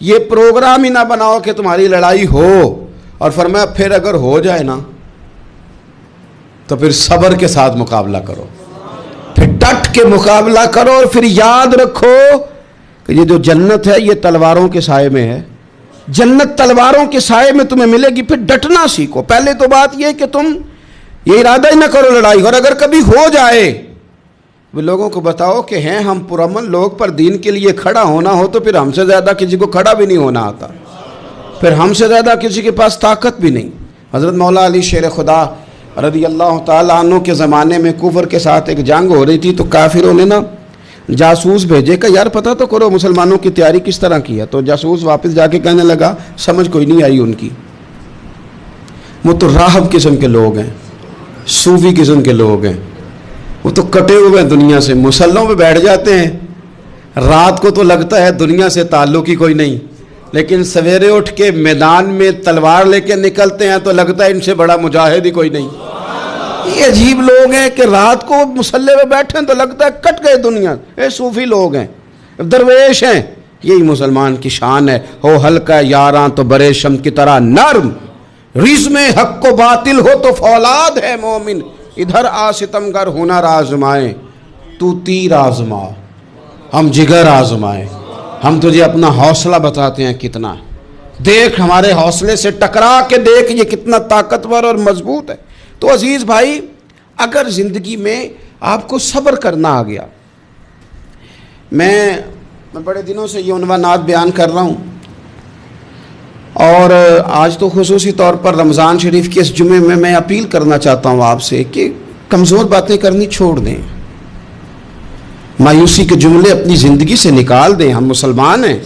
یہ پروگرام ہی نہ بناؤ کہ تمہاری لڑائی ہو، اور فرمایا پھر اگر ہو جائے نا تو پھر صبر کے ساتھ مقابلہ کرو، پھر ڈٹ کے مقابلہ کرو، اور پھر یاد رکھو کہ یہ جو جنت ہے یہ تلواروں کے سائے میں ہے، جنت تلواروں کے سائے میں تمہیں ملے گی۔ پھر ڈٹنا سیکھو۔ پہلے تو بات یہ کہ تم یہ ارادہ ہی نہ کرو لڑائی، اور اگر کبھی ہو جائے وہ لوگوں کو بتاؤ کہ ہیں ہم پرامن لوگ، پر دین کے لیے کھڑا ہونا ہو تو پھر ہم سے زیادہ کسی کو کھڑا بھی نہیں ہونا آتا، پھر ہم سے زیادہ کسی کے پاس طاقت بھی نہیں۔ حضرت مولا علی شیر خدا رضی اللہ تعالیٰ عنہ کے زمانے میں کفر کے ساتھ ایک جنگ ہو رہی تھی، تو کافروں نے نا جاسوس بھیجے کہ یار پتہ تو کرو مسلمانوں کی تیاری کس طرح کی ہے۔ تو جاسوس واپس جا کے کہنے لگا سمجھ کوئی نہیں آئی ان کی، وہ تو راہب قسم کے لوگ ہیں، صوفی قسم کے لوگ ہیں، وہ تو کٹے ہوئے ہیں دنیا سے، مسلوں پہ بیٹھ جاتے ہیں، رات کو تو لگتا ہے دنیا سے تعلق ہی کوئی نہیں، لیکن سویرے اٹھ کے میدان میں تلوار لے کے نکلتے ہیں تو لگتا ہے ان سے بڑا مجاہد ہی کوئی نہیں۔ یہ عجیب لوگ ہیں کہ رات کو مسلح پہ بیٹھے ہیں تو لگتا ہے کٹ گئے دنیا، یہ صوفی لوگ ہیں، درویش ہیں۔ یہی مسلمان کی شان ہے، ہو ہلکا یاراں تو برے شم کی طرح نرم، رزم حق و باطل ہو تو فولاد ہے مومن، ادھر آ ستمگر ہنر آزمائے تو تیر آزما، ہم جگر آزمائے، ہم تجھے اپنا حوصلہ بتاتے ہیں کتنا، دیکھ ہمارے حوصلے سے ٹکرا کے دیکھ یہ کتنا طاقتور اور مضبوط ہے۔ تو عزیز بھائی، اگر زندگی میں آپ کو صبر کرنا آ گیا، میں بڑے دنوں سے یہ عنوانات بیان کر رہا ہوں، اور آج تو خصوصی طور پر رمضان شریف کے اس جمعے میں اپیل کرنا چاہتا ہوں آپ سے کہ کمزور باتیں کرنی چھوڑ دیں، مایوسی کے جملے اپنی زندگی سے نکال دیں۔ ہم مسلمان ہیں،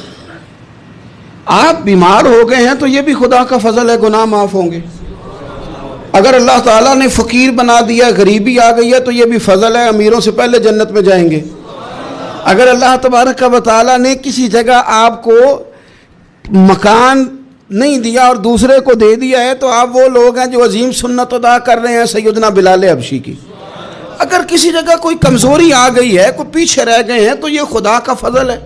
آپ بیمار ہو گئے ہیں تو یہ بھی خدا کا فضل ہے، گناہ معاف ہوں گے۔ اگر اللہ تعالیٰ نے فقیر بنا دیا، غریبی آ گئی ہے تو یہ بھی فضل ہے، امیروں سے پہلے جنت میں جائیں گے۔ اگر اللہ تبارک و تعالیٰ نے کسی جگہ آپ کو مکان نہیں دیا اور دوسرے کو دے دیا ہے تو آپ وہ لوگ ہیں جو عظیم سنت ادا کر رہے ہیں سیدنا بلال حبشی کی۔ اگر کسی جگہ کوئی کمزوری آ گئی ہے، کوئی پیچھے رہ گئے ہیں تو یہ خدا کا فضل ہے۔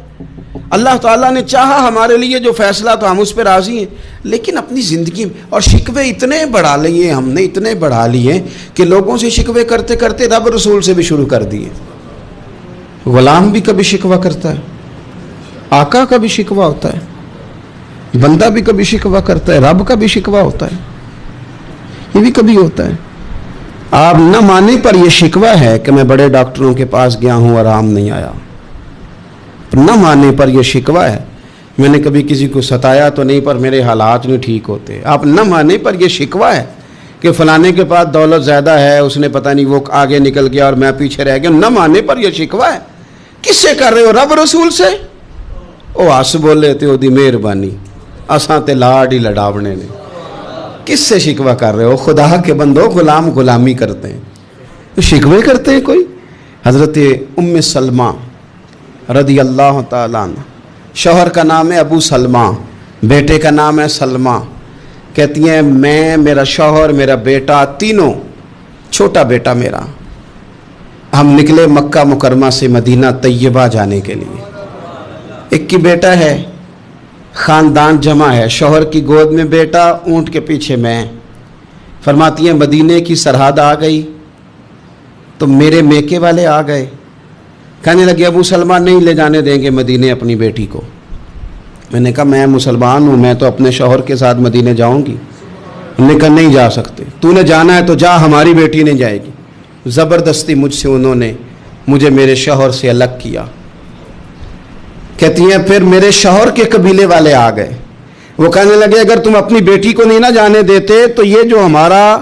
اللہ تعالیٰ نے چاہا ہمارے لیے جو فیصلہ تو ہم اس پہ راضی ہیں، لیکن اپنی زندگی میں اور شکوے اتنے بڑھا لیے، ہم نے اتنے بڑھا لیے کہ لوگوں سے شکوے کرتے کرتے رب رسول سے بھی شروع کر دیے۔ غلام بھی کبھی شکوہ کرتا ہے، آقا کا بھی شکوہ ہوتا ہے، بندہ بھی کبھی شکوہ کرتا ہے، رب کا بھی شکوہ ہوتا ہے، یہ بھی کبھی ہوتا ہے۔ آپ نہ مانے پر یہ شکوہ ہے کہ میں بڑے ڈاکٹروں کے پاس گیا ہوں آرام نہیں آیا، نہ مانے پر یہ شکوہ ہے میں نے کبھی کسی کو ستایا تو نہیں پر میرے حالات نہیں ٹھیک ہوتے۔ آپ نہ مانے پر یہ شکوہ ہے کہ فلانے کے پاس دولت زیادہ ہے، اس نے پتہ نہیں وہ آگے نکل گیا اور میں پیچھے رہ گیا، نہ مانے پر یہ شکوہ ہے۔ کس سے کر رہے ہو؟ رب رسول سے؟ او ہس بولے تے او دی مہربانی، اساں تے لاڈ ہی لڑاونے نے۔ کس سے شکوہ کر رہے ہو؟ خدا کے بندو، غلام غلامی کرتے ہیں، شکوے کرتے ہیں کوئی؟ حضرت ام سلمہ رضی اللہ تعالیٰ عنہ، شوہر کا نام ہے ابو سلمہ، بیٹے کا نام ہے سلمہ، کہتی ہیں میں، میرا شوہر، میرا بیٹا، تینوں، چھوٹا بیٹا میرا، ہم نکلے مکہ مکرمہ سے مدینہ طیبہ جانے کے لیے۔ ایک کی بیٹا ہے، خاندان جمع ہے، شوہر کی گود میں بیٹا، اونٹ کے پیچھے میں۔ فرماتی ہیں مدینے کی سرحد آ گئی تو میرے میکے والے آ گئے، کہنے لگے ابو سلمہ نہیں لے جانے دیں گے مدینے اپنی بیٹی کو۔ میں نے کہا میں مسلمان ہوں، میں تو اپنے شوہر کے ساتھ مدینے جاؤں گی۔ انہوں نے کہا نہیں جا سکتے، تو نے جانا ہے تو جا، ہماری بیٹی نہیں جائے گی۔ زبردستی مجھ سے انہوں نے مجھے میرے شوہر سے الگ کیا۔ کہتی ہیں پھر میرے شوہر کے قبیلے والے آ گئے، وہ کہنے لگے اگر تم اپنی بیٹی کو نہیں نہ جانے دیتے تو یہ جو ہمارا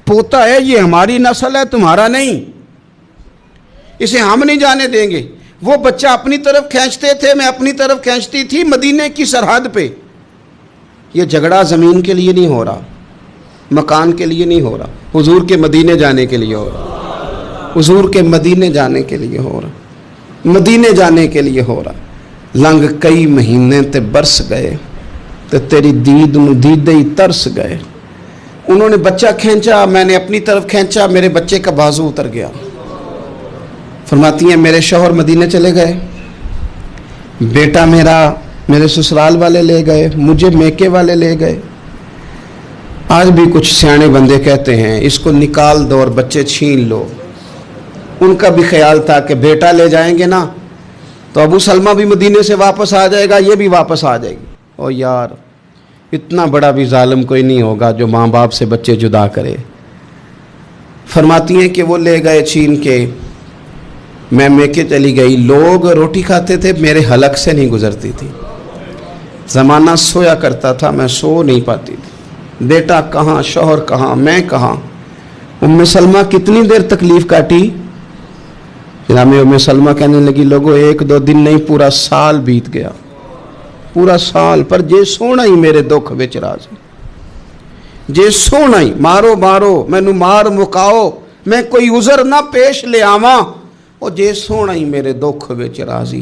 پوتا ہے یہ ہماری نسل ہے، تمہارا نہیں، اسے ہم نہیں جانے دیں گے۔ وہ بچہ اپنی طرف کھینچتے تھے، میں اپنی طرف کھینچتی تھی، مدینے کی سرحد پہ۔ یہ جھگڑا زمین کے لیے نہیں ہو رہا، مکان کے لیے نہیں ہو رہا، حضور کے مدینے جانے کے لیے ہو رہا، حضور کے مدینے جانے کے لیے ہو رہا، مدینے جانے کے لیے ہو رہا۔ لنگ کئی مہینے تے برس گئے تے تیری دید نو دیدے ہی ترس گئے۔ انہوں نے بچہ کھینچا، میں نے اپنی طرف کھینچا، میرے بچے کا بازو اتر گیا۔ فرماتی ہیں میرے شوہر مدینے چلے گئے، بیٹا میرا میرے سسرال والے لے گئے, مجھے میکے والے لے گئے. آج بھی کچھ سیانے بندے کہتے ہیں اس کو نکال دو اور بچے چھین لو. ان کا بھی خیال تھا کہ بیٹا لے جائیں گے نا تو ابو سلمہ بھی مدینے سے واپس آ جائے گا, یہ بھی واپس آ جائے گی. او یار, اتنا بڑا بھی ظالم کوئی نہیں ہوگا جو ماں باپ سے بچے جدا کرے. فرماتی ہیں کہ وہ لے گئے چھین کے, میں میکے چلی گئی. لوگ روٹی کھاتے تھے, میرے حلق سے نہیں گزرتی تھی. زمانہ سویا کرتا تھا, میں سو نہیں پاتی تھی. بیٹا کہاں, شوہر کہاں, میں کہاں. ام سلمہ کتنی دیر تکلیف کاٹی. جناب ام سلمہ کہنے لگی لوگوں 1-2 دن نہیں, پورا سال بیت گیا, پورا سال. پر جے سونا ہی میرے دکھ وچ راضی, جے سونا ہی مارو مارو مینو مار مکاؤ, میں کوئی عذر نہ پیش لے آواں, او جے سونا ہی میرے دکھ وچ راضی,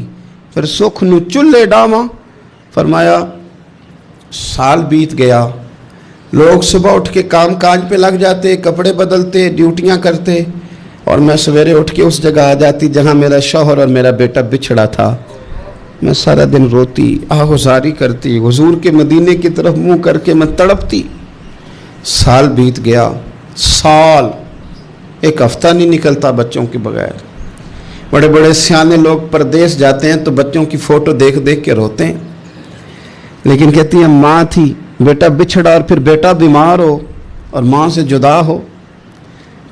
پھر سکھ نو چلے ڈاواں. فرمایا سال بیت گیا. لوگ صبح اٹھ کے کام کاج پہ لگ جاتے, کپڑے بدلتے, ڈیوٹیاں کرتے, اور میں سویرے اٹھ کے اس جگہ آ جاتی جہاں میرا شوہر اور میرا بیٹا بچھڑا تھا. میں سارا دن روتی, آہوزاری کرتی, حضور کے مدینے کی طرف منہ کر کے میں تڑپتی. سال بیت گیا, سال, 1 ہفتہ نہیں نکلتا بچوں کے بغیر. بڑے بڑے سیانے لوگ پردیس جاتے ہیں تو بچوں کی فوٹو دیکھ دیکھ کے روتے ہیں, لیکن کہتی ہیں ماں تھی, بیٹا بچھڑا اور پھر بیٹا بیمار ہو اور ماں سے جدا ہو,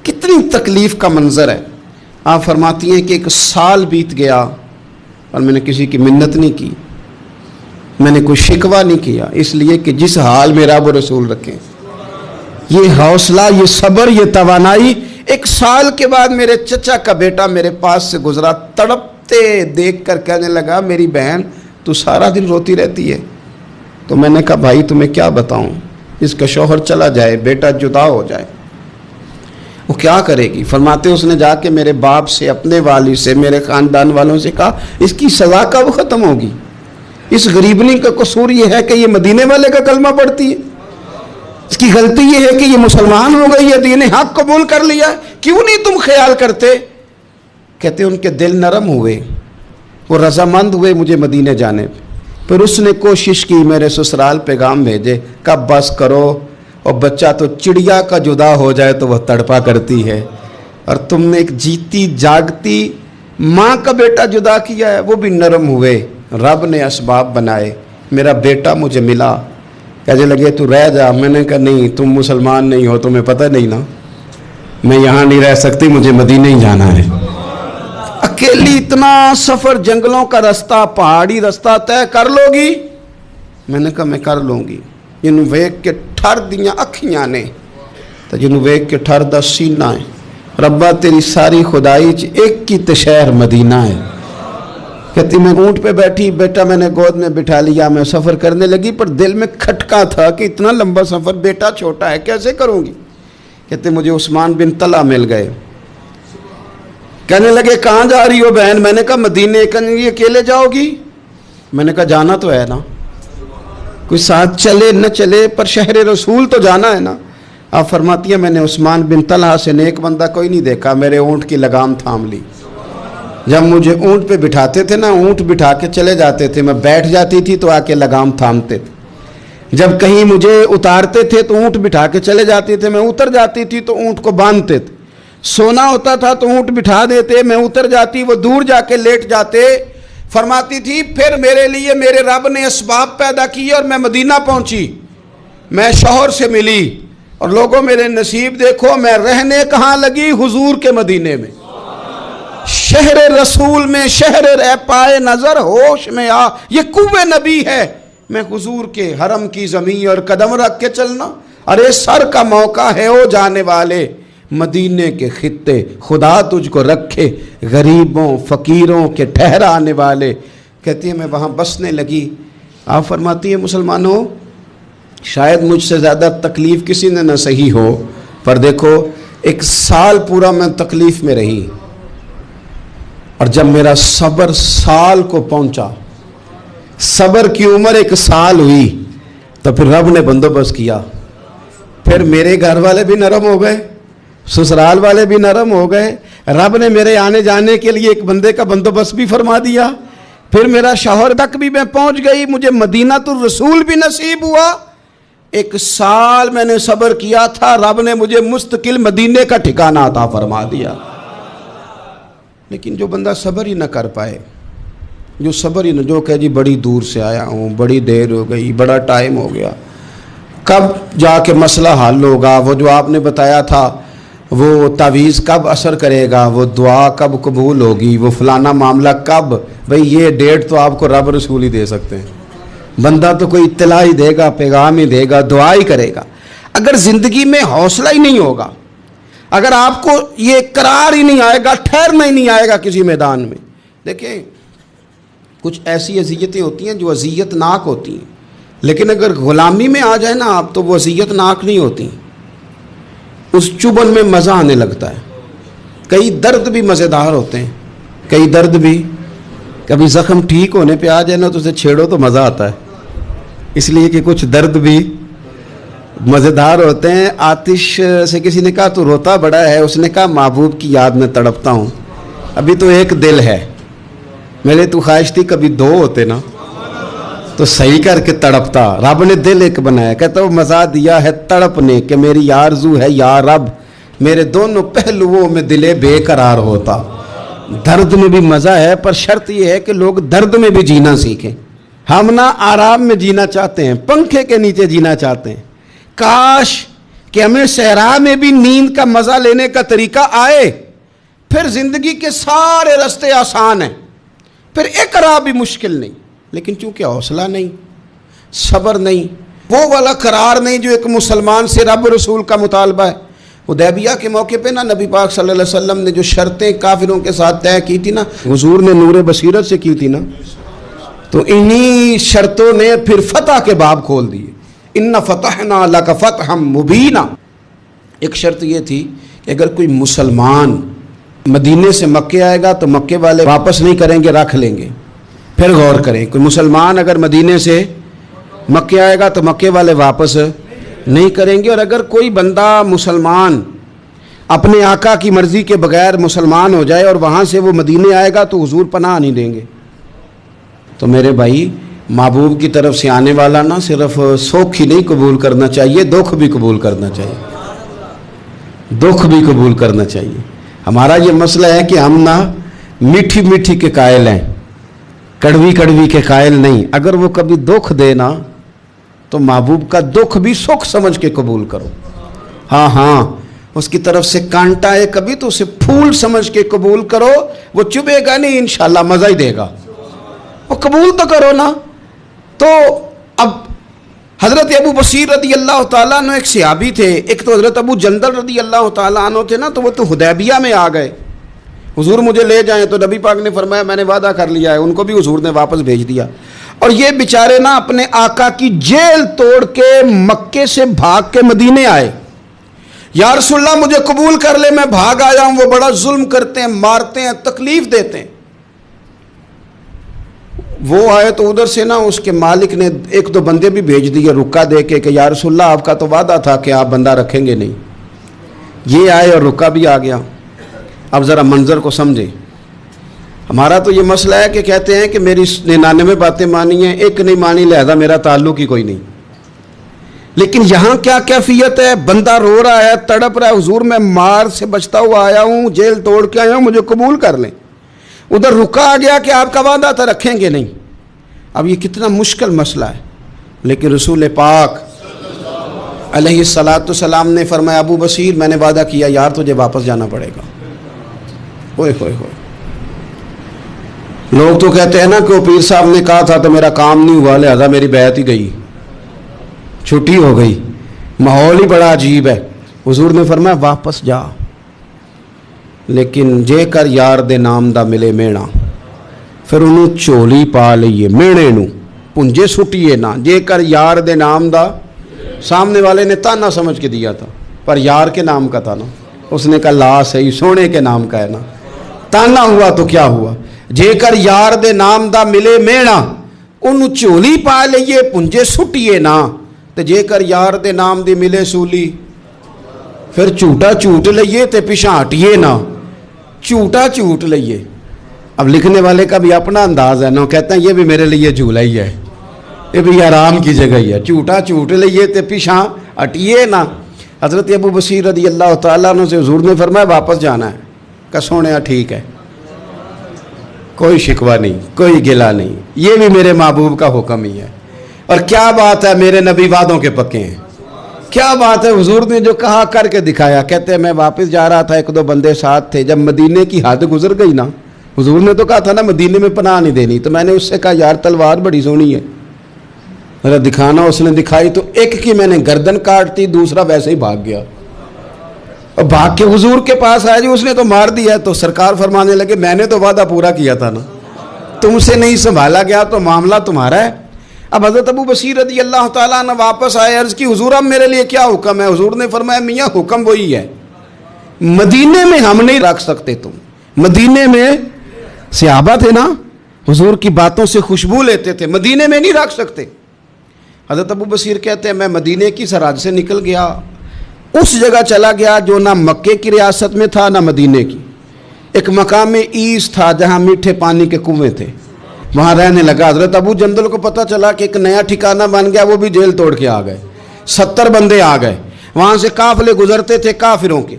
کتنی تکلیف کا منظر ہے. آپ فرماتی ہیں کہ 1 سال بیت گیا اور میں نے کسی کی منت نہیں کی, میں نے کوئی شکوہ نہیں کیا, اس لیے کہ جس حال میں رب و رسول رکھیں. یہ حوصلہ, یہ صبر, یہ توانائی. 1 سال کے بعد میرے چچا کا بیٹا میرے پاس سے گزرا, تڑپتے دیکھ کر کہنے لگا میری بہن تو سارا دن روتی رہتی ہے. تو میں نے کہا بھائی تمہیں کیا بتاؤں, اس کا شوہر چلا جائے, بیٹا جدا ہو جائے, وہ کیا کرے گی. فرماتے اس نے جا کے میرے باپ سے, اپنے والد سے, میرے خاندان والوں سے کہا اس کی سزا کب ختم ہوگی. اس غریبنی کا قصور یہ ہے کہ یہ مدینے والے کا کلمہ پڑھتی ہے, اس کی غلطی یہ ہے کہ یہ مسلمان ہو گئی ہے, دین حق قبول کر لیا ہے, کیوں نہیں تم خیال کرتے. کہتے ان کے دل نرم ہوئے, وہ رضامند ہوئے مجھے مدینے جانے پہ. پھر اس نے کوشش کی میرے سسرال پیغام بھیجے, کب بس کرو, اور بچہ تو چڑیا کا جدا ہو جائے تو وہ تڑپا کرتی ہے, اور تم نے ایک جیتی جاگتی ماں کا بیٹا جدا کیا ہے. وہ بھی نرم ہوئے, رب نے اسباب بنائے, میرا بیٹا مجھے ملا. کہنے لگے تو رہ جا. میں نے کہا نہیں, تم مسلمان نہیں ہو, تمہیں پتہ نہیں نا, میں یہاں نہیں رہ سکتی, مجھے مدینے ہی جانا ہے. اکیلی اتنا سفر, جنگلوں کا رستہ, پہاڑی رستہ طے کر لو گی. میں نے کہا میں کر لوں گی. جنوں ویک کے ٹھر دیاں اکھیاں نے تو جنوں ویک کے ٹھر دا سینہ ہے. ربا تیری ساری خدائی چ ایک کی تے شہر مدینہ ہے. کہتی میں اونٹ پہ بیٹھی, بیٹا میں نے گود میں بٹھا لیا, میں سفر کرنے لگی, پر دل میں کھٹکا تھا کہ اتنا لمبا سفر, بیٹا چھوٹا ہے, کیسے کروں گی. کہتے مجھے عثمان بن طلحہ مل گئے. کہنے لگے کہاں جا رہی ہو بہن. میں نے کہا مدینے. کہنے لگے اکیلے جاؤ گی. میں نے کہا جانا تو ہے نا, کوئی ساتھ چلے نہ چلے پر شہر رسول تو جانا ہے نا. آپ فرماتی ہیں میں نے عثمان بن طلحہ سے نیک بندہ کوئی نہیں دیکھا, میرے اونٹ کی لگام تھام لی. جب مجھے اونٹ پہ بٹھاتے تھے نا, اونٹ بٹھا کے چلے جاتے تھے, میں بیٹھ جاتی تھی تو آ کے لگام تھامتے تھے. جب کہیں مجھے اتارتے تھے تو اونٹ بٹھا کے چلے جاتے تھے, میں اتر جاتی تھی تو اونٹ کو باندھتے تھے. سونا ہوتا تھا تو اونٹ بٹھا دیتے, میں اتر جاتی, وہ دور جا کے لیٹ جاتے. فرماتی تھی پھر میرے لیے میرے رب نے اسباب پیدا کیے اور میں مدینہ پہنچی. میں شوہر سے ملی, اور لوگوں میرے نصیب دیکھو, میں رہنے کہاں لگی, حضور کے مدینے میں, شہر رسول میں, شہر رہ پائے نظر, ہوش میں آ, یہ کوہ نبی ہے. میں حضور کے حرم کی زمین اور قدم رکھ کے چلنا, ارے سر کا موقع ہے او جانے والے, مدینے کے خطے خدا تجھ کو رکھے, غریبوں فقیروں کے ٹھہرانے والے. کہتی ہے میں وہاں بسنے لگی. آپ فرماتی ہیں مسلمانوں شاید مجھ سے زیادہ تکلیف کسی نے نہ سہی ہو, پر دیکھو 1 سال پورا میں تکلیف میں رہی, اور جب میرا صبر سال کو پہنچا, صبر کی عمر 1 سال ہوئی, تو پھر رب نے بندوبست کیا. پھر میرے گھر والے بھی نرم ہو گئے, سسرال والے بھی نرم ہو گئے. رب نے میرے آنے جانے کے لیے ایک بندے کا بندوبست بھی فرما دیا. پھر میرا شوہر تک بھی میں پہنچ گئی, مجھے مدینہ الرسول بھی نصیب ہوا. 1 سال میں نے صبر کیا تھا, رب نے مجھے مستقل مدینے کا ٹھکانہ عطا فرما دیا. لیکن جو بندہ صبر ہی نہ کر پائے, جو صبر ہی نہ, جو کہ جی بڑی دور سے آیا ہوں, بڑی دیر ہو گئی, بڑا ٹائم ہو گیا, کب جا کے مسئلہ حل ہوگا, وہ جو آپ نے بتایا تھا وہ تعویذ کب اثر کرے گا, وہ دعا کب قبول ہوگی, وہ فلانا معاملہ کب, بھئی یہ ڈیٹ تو آپ کو رب رسول ہی دے سکتے ہیں. بندہ تو کوئی اطلاع ہی دے گا, پیغام ہی دے گا, دعا ہی کرے گا. اگر زندگی میں حوصلہ ہی نہیں ہوگا, اگر آپ کو یہ قرار ہی نہیں آئے گا, ٹھہرنا ہی نہیں آئے گا کسی میدان میں. دیکھیں کچھ ایسی اذیتیں ہوتی ہیں جو اذیت ناک ہوتی ہیں, لیکن اگر غلامی میں آ جائے نا آپ تو وہ اذیت ناک نہیں ہوتی, اس چبھن میں مزہ آنے لگتا ہے. کئی درد بھی مزیدار ہوتے ہیں, کئی درد بھی, کبھی زخم ٹھیک ہونے پہ آ جائے نا تو اسے چھیڑو تو مزہ آتا ہے, اس لیے کہ کچھ درد بھی مزیدار ہوتے ہیں. آتش سے کسی نے کہا تو روتا بڑا ہے, اس نے کہا محبوب کی یاد میں تڑپتا ہوں, ابھی تو ایک دل ہے, میرے تو خواہش تھی کبھی 2 ہوتے نا تو صحیح کر کے تڑپتا. رب نے دل ایک بنایا, کہتا وہ مزہ دیا ہے تڑپ نے کہ میری آرزو ہے یا رب, میرے دونوں پہلوؤں میں دل بے قرار ہوتا. درد میں بھی مزہ ہے, پر شرط یہ ہے کہ لوگ درد میں بھی جینا سیکھیں. ہم نہ آرام میں جینا چاہتے ہیں, پنکھے کے نیچے جینا چاہتے ہیں. کاش کہ ہمیں صحرا میں بھی نیند کا مزہ لینے کا طریقہ آئے, پھر زندگی کے سارے راستے آسان ہیں, پھر اقرار بھی مشکل نہیں. لیکن چونکہ حوصلہ نہیں, صبر نہیں, وہ والا قرار نہیں جو ایک مسلمان سے رب رسول کا مطالبہ ہے. حدیبیہ کے موقع پہ نا نبی پاک صلی اللہ علیہ وسلم نے جو شرطیں کافروں کے ساتھ طے کی تھی نا, حضور نے نور بصیرت سے کی تھی نا, تو انہی شرطوں نے پھر فتح کے باب کھول دیے. ان فتحنا لک فتحا مبینا. ایک شرط یہ تھی کہ اگر کوئی مسلمان مدینے سے مکے آئے گا تو مکے والے واپس نہیں کریں گے, رکھ لیں گے. پھر غور کریں, کوئی مسلمان اگر مدینے سے مکے آئے گا تو مکے والے واپس نہیں کریں گے, اور اگر کوئی بندہ مسلمان اپنے آقا کی مرضی کے بغیر مسلمان ہو جائے اور وہاں سے وہ مدینے آئے گا تو حضور پناہ نہیں دیں گے. تو میرے بھائی, محبوب کی طرف سے آنے والا نہ صرف سوکھ ہی نہیں قبول کرنا چاہیے, دکھ بھی قبول کرنا چاہیے, دکھ بھی قبول کرنا چاہیے. ہمارا یہ مسئلہ ہے کہ ہم نہ میٹھی میٹھی کے قائل ہیں, کڑوی کڑوی کے قائل نہیں. اگر وہ کبھی دکھ دے نا تو محبوب کا دکھ بھی سکھ سمجھ کے قبول کرو. ہاں اس کی طرف سے کانٹا ہے کبھی تو اسے پھول سمجھ کے قبول کرو, وہ چبھے گا نہیں, انشاءاللہ مزہ ہی دے گا, وہ قبول تو کرو نا. تو اب حضرت ابو بصیر رضی اللہ تعالیٰ عنہ ایک صحابی تھے, ایک تو حضرت ابو جندل رضی اللہ تعالیٰ عنہ تھے نا, تو وہ تو حدیبیہ میں آ گئے. حضور مجھے لے جائیں, تو نبی پاک نے فرمایا میں نے وعدہ کر لیا ہے, ان کو بھی حضور نے واپس بھیج دیا. اور یہ بیچارے نا اپنے آقا کی جیل توڑ کے مکے سے بھاگ کے مدینے آئے. یا رسول اللہ مجھے قبول کر لے, میں بھاگ آیا ہوں, وہ بڑا ظلم کرتے ہیں, مارتے ہیں, تکلیف دیتے ہیں. وہ آئے تو ادھر سے نا اس کے مالک نے 1-2 بندے بھی بھیج دیے رکا دے کے کہ یا رسول اللہ آپ کا تو وعدہ تھا کہ آپ بندہ رکھیں گے نہیں. یہ آئے اور رکا بھی آ گیا. اب ذرا منظر کو سمجھیں. ہمارا تو یہ مسئلہ ہے کہ کہتے ہیں کہ میری 99 باتیں مانی ہیں, ایک نہیں مانی, لہذا میرا تعلق ہی کوئی نہیں. لیکن یہاں کیا کیفیت ہے, بندہ رو رہا ہے, تڑپ رہا ہے, حضور میں مار سے بچتا ہوا آیا ہوں, جیل توڑ کے آیا ہوں, مجھے قبول کر لیں. ادھر رکا آ گیا کہ آپ کا وعدہ تھا رکھیں گے نہیں. اب یہ کتنا مشکل مسئلہ ہے, لیکن رسول پاک علیہ السلام نے فرمایا ابو بصیر میں نے وعدہ کیا یار تجھے واپس جانا پڑے گا. ہوئے ہوئے ہوئے. لوگ تو کہتے ہیں نا کہ وہ پیر صاحب نے کہا تھا تو میرا کام نہیں ہوا, لہذا میری بیعت ہی گئی, چھٹی ہو گئی. ماحول ہی بڑا عجیب ہے. حضور نے فرمایا واپس جا, لیکن جے کر یار دے نام دا ملے مینا, پھر انہوں چولی پا لئیے مینے نو پنجے سٹیے نا. جے کر یار دے نام دا, سامنے والے نے تانا سمجھ کے دیا تھا پر یار کے نام کا تھا نا, اس نے کہا لا صحیح سونے کے نام کا ہے نا, تانا ہوا تو کیا ہوا. جے کر یار دے نام دا ملے مینا, انہوں چولی پا لئیے پنجے سٹیے نا. تے جے کر یار دے نام دی ملے سولی, پھر جھوٹا جھوٹ لئیے تے پیچھے ہٹیے نا. جھوٹا جھوٹ لئیے, اب لکھنے والے کا بھی اپنا انداز ہے نا، کہتے ہیں یہ بھی میرے لیے جھولا ہی ہے، یہ بھی آرام کی جگہ ہی ہے، جھوٹا جھوٹ لئیے تے پیچھا ہٹیے نا۔ حضرت ابو بصیر رضی اللہ تعالیٰ عنہ سے حضور نے فرمایا واپس جانا ہے، کہ سونے ٹھیک ہے، کوئی شکوہ نہیں، کوئی گلہ نہیں، یہ بھی میرے محبوب کا حکم ہی ہے۔ اور کیا بات ہے، میرے نبی وعدوں کے پکے ہیں، کیا بات ہے، حضور نے جو کہا کر کے دکھایا۔ کہتے ہیں میں واپس جا رہا تھا، ایک دو بندے ساتھ تھے، جب مدینے کی حد گزر گئی نا، حضور نے تو کہا تھا نا مدینے میں پناہ نہیں دینی، تو میں نے اس سے کہا یار تلوار بڑی سونی ہے، ذرا دکھانا۔ اس نے دکھائی تو ایک کی میں نے گردن کاٹ دی، دوسرا ویسے ہی بھاگ گیا، اور بھاگ کے حضور کے پاس آیا، جی اس نے تو مار دیا۔ تو سرکار فرمانے لگے میں نے تو وعدہ پورا کیا تھا نا، تم سے نہیں سنبھالا گیا تو معاملہ تمہارا ہے۔ اب حضرت ابو بصیر رضی اللہ تعالیٰ عنہ واپس آئے، عرض کی حضور اب میرے لیے کیا حکم ہے؟ حضور نے فرمایا میاں حکم وہی ہے، مدینے میں ہم نہیں رکھ سکتے، تم مدینے میں صحابہ تھے نا، حضور کی باتوں سے خوشبو لیتے تھے، مدینے میں نہیں رکھ سکتے۔ حضرت ابو بصیر کہتے ہیں میں مدینے کی سرحد سے نکل گیا، اس جگہ چلا گیا جو نہ مکے کی ریاست میں تھا نہ مدینے کی، ایک مقام ایس تھا جہاں میٹھے پانی کے کنویں تھے، وہاں رہنے لگا۔ حضرت ابو جندل کو پتہ چلا کہ ایک نیا ٹھکانہ بن گیا، وہ بھی جیل توڑ کے آ گئے، 70 بندے آ گئے، وہاں سے قافلے گزرتے تھے کافروں کے،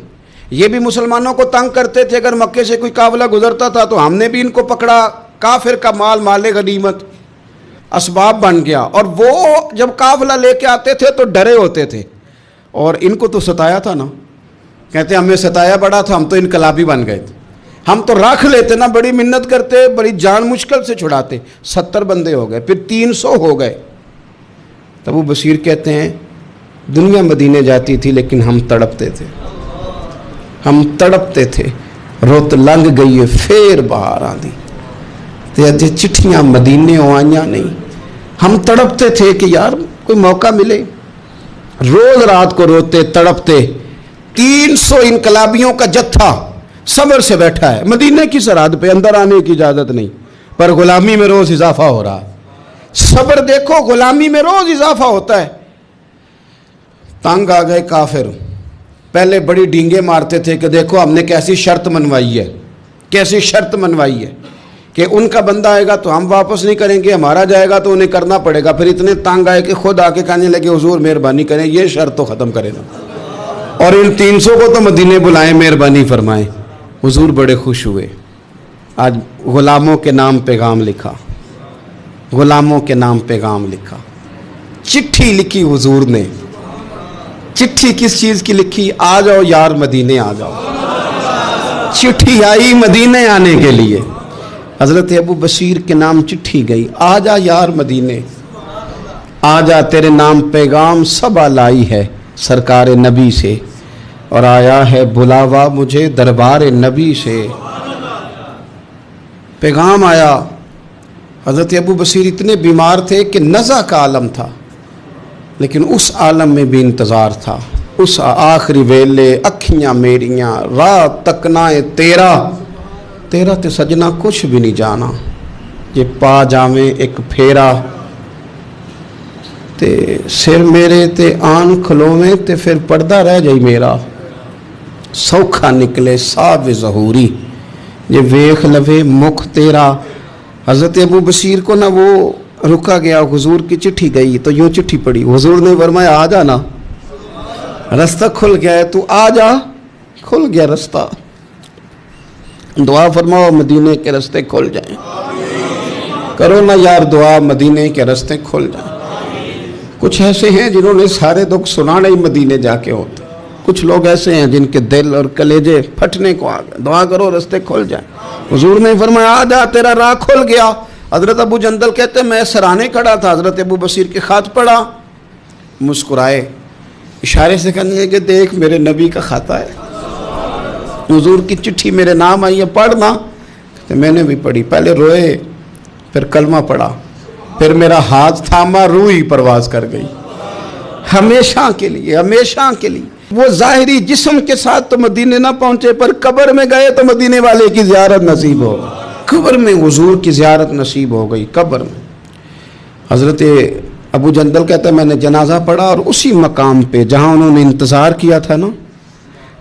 یہ بھی مسلمانوں کو تنگ کرتے تھے، اگر مکے سے کوئی قافلہ گزرتا تھا تو ہم نے بھی ان کو پکڑا، کافر کا مال مال غنیمت اسباب بن گیا۔ اور وہ جب قافلہ لے کے آتے تھے تو ڈرے ہوتے تھے، اور ان کو تو ستایا تھا نا، کہتے ہمیں ستایا بڑا تھا، ہم تو انقلابی بن گئے تھے، ہم تو رکھ لیتے نا، بڑی منت کرتے، بڑی جان مشکل سے چھڑاتے، 70 بندے ہو گئے، پھر 300 ہو گئے۔ تب وہ بصیر کہتے ہیں دنیا مدینے جاتی تھی لیکن ہم تڑپتے تھے، ہم تڑپتے تھے، روت لنگ گئی ہے پھر باہر آندی، تے چٹھیاں مدینے آئیاں نہیں، ہم تڑپتے تھے کہ یار کوئی موقع ملے، روز رات کو روتے تڑپتے۔ 300 انقلابیوں کا جتھا صبر سے بیٹھا ہے مدینے کی سرحد پہ، اندر آنے کی اجازت نہیں، پر غلامی میں روز اضافہ ہو رہا ہے۔ صبر دیکھو، غلامی میں روز اضافہ ہوتا ہے۔ تنگ آ گئے کافر، پہلے بڑی ڈینگیں مارتے تھے کہ دیکھو ہم نے کیسی شرط منوائی ہے، کیسی شرط منوائی ہے کہ ان کا بندہ آئے گا تو ہم واپس نہیں کریں گے، ہمارا جائے گا تو انہیں کرنا پڑے گا۔ پھر اتنے تنگ آئے کہ خود آ کے کہنے لگے حضور مہربانی کریں، یہ شرط تو ختم کرے نا، اور ان 300 کو تو مدینے بلائیں، مہربانی فرمائیں۔ حضور بڑے خوش ہوئے، آج غلاموں کے نام پیغام لکھا، غلاموں کے نام پیغام لکھا، چٹھی لکھی حضور نے۔ چٹھی کس چیز کی لکھی؟ آ جاؤ یار مدینے آ جاؤ، چٹھی آئی مدینے آنے کے لیے، حضرت ابو بصیر کے نام چٹھی گئی، آ جا یار مدینے، آ جا تیرے نام پیغام سبا لائی ہے سرکار نبی سے، اور آیا ہے بلاوا مجھے دربار نبی سے۔ پیغام آیا۔ حضرت ابو بصیر اتنے بیمار تھے کہ نزع کا عالم تھا، لیکن اس عالم میں بھی انتظار تھا۔ اس آخری ویلے اکھیاں میریاں رات تکنائے تیرا تے سجنا کچھ بھی نہیں جانا، جے پا جاویں ایک پھیرا تے سر میرے تے آن کھلوویں تے پھر پردہ رہ جائی میرا، سوکھا نکلے صاحب ظہوری جے ویخ لوے مکھ تیرا۔ حضرت ابو بصیر کو نہ وہ رکا گیا، حضور کی چٹھی گئی تو یوں چٹھی پڑی، حضور نے فرمایا آ جا نا، رستہ کھل گیا ہے، تو آ جا، کھل گیا رستہ۔ دعا فرماؤ مدینے کے رستے کھل جائیں، کرو نا یار دعا مدینے کے رستے کھل جائیں۔ کچھ ایسے ہیں جنہوں نے سارے دکھ سنانے ہی مدینے جا کے ہوتے، کچھ لوگ ایسے ہیں جن کے دل اور کلیجے پھٹنے کو آ گئے، دعا کرو رستے کھل جائیں۔ حضور نے فرمایا آ جا تیرا راہ کھل گیا۔ حضرت ابو جندل کہتے ہیں میں سرانے کھڑا تھا، حضرت ابو بصیر کے خط پڑھا، مسکرائے، اشارے سے کہنے لگے کہ دیکھ میرے نبی کا خط ہے، حضور کی چٹھی میرے نام آئی ہے، پڑھنا۔ کہ میں نے بھی پڑھی، پہلے روئے پھر کلمہ پڑھا، پھر میرا ہاتھ تھاما، روح ہی پرواز کر گئی ہمیشہ کے لیے، ہمیشہ کے لیے۔ وہ ظاہری جسم کے ساتھ تو مدینے نہ پہنچے، پر قبر میں گئے تو مدینے والے کی زیارت نصیب ہو، قبر میں حضور کی زیارت نصیب ہو گئی، قبر میں۔ حضرت ابو جندل کہتا ہے میں نے جنازہ پڑھا، اور اسی مقام پہ جہاں انہوں نے انتظار کیا تھا نا،